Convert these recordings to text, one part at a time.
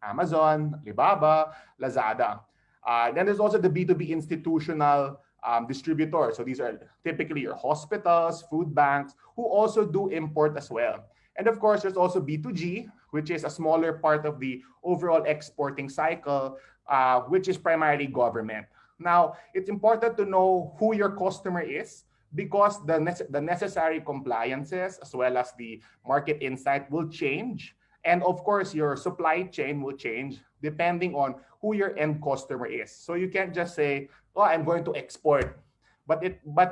Amazon, Alibaba, Lazada. Then there's also the B2B institutional distributors. So these are typically your hospitals, food banks, who also do import as well. And of course, there's also B2G, which is a smaller part of the overall exporting cycle, which is primarily government. Now, it's important to know who your customer is because the necessary compliances as well as the market insight will change. And of course, your supply chain will change depending on who your end customer is. So you can't just say, "Oh, I'm going to export," but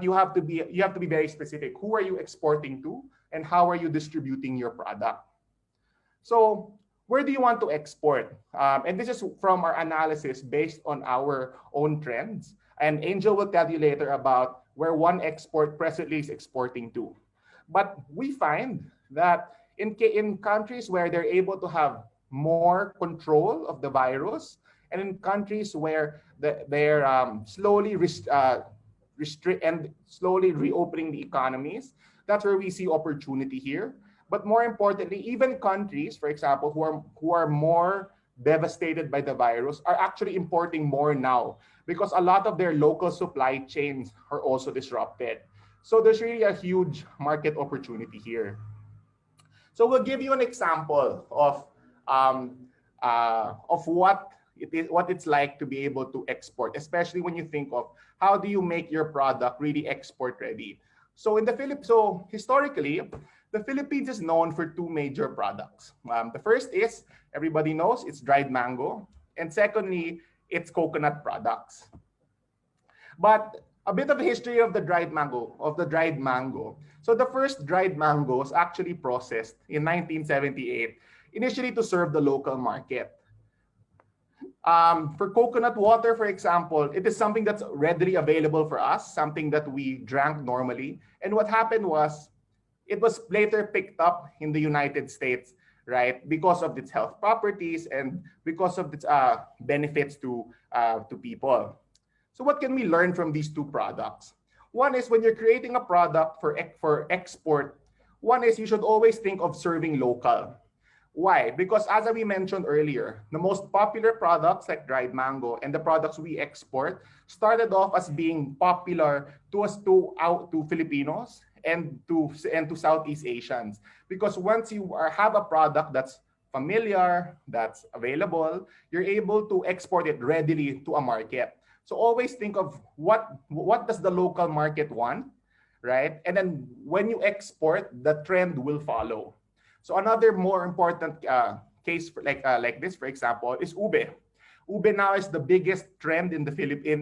you have to be very specific. Who are you exporting to, and how are you distributing your product? So where do you want to export? And this is from our analysis based on our own trends. And Angel will tell you later about where one export presently is exporting to. But we find that in countries where they're able to have more control of the virus, and in countries where they're restrict and slowly reopening the economies, that's where we see opportunity here. But more importantly, even countries, for example, who are more devastated by the virus are actually importing more now because a lot of their local supply chains are also disrupted. So there's really a huge market opportunity here. So we'll give you an example of what it's like to be able to export, especially when you think of how do you make your product really export ready. So in the Philippines, so historically, the Philippines is known for two major products. The first is, everybody knows, it's dried mango. And secondly, it's coconut products. But a bit of a history of the dried mango. So the first dried mango was actually processed in 1978, initially to serve the local market. For coconut water, for example, it is something that's readily available for us, something that we drank normally. And what happened was, it was later picked up in the United States, right, because of its health properties and because of its benefits to people. So what can we learn from these two products? One is when you're creating a product for export, one is you should always think of serving local. Why? Because as we mentioned earlier, the most popular products like dried mango and the products we export started off as being popular to Filipinos and to Southeast Asians. Because once you have a product that's familiar, that's available, you're able to export it readily to a market. So always think of what does the local market want, right? And then when you export, the trend will follow. So another more important case like this, for example, is ube. Ube now is the biggest trend in the Philippines.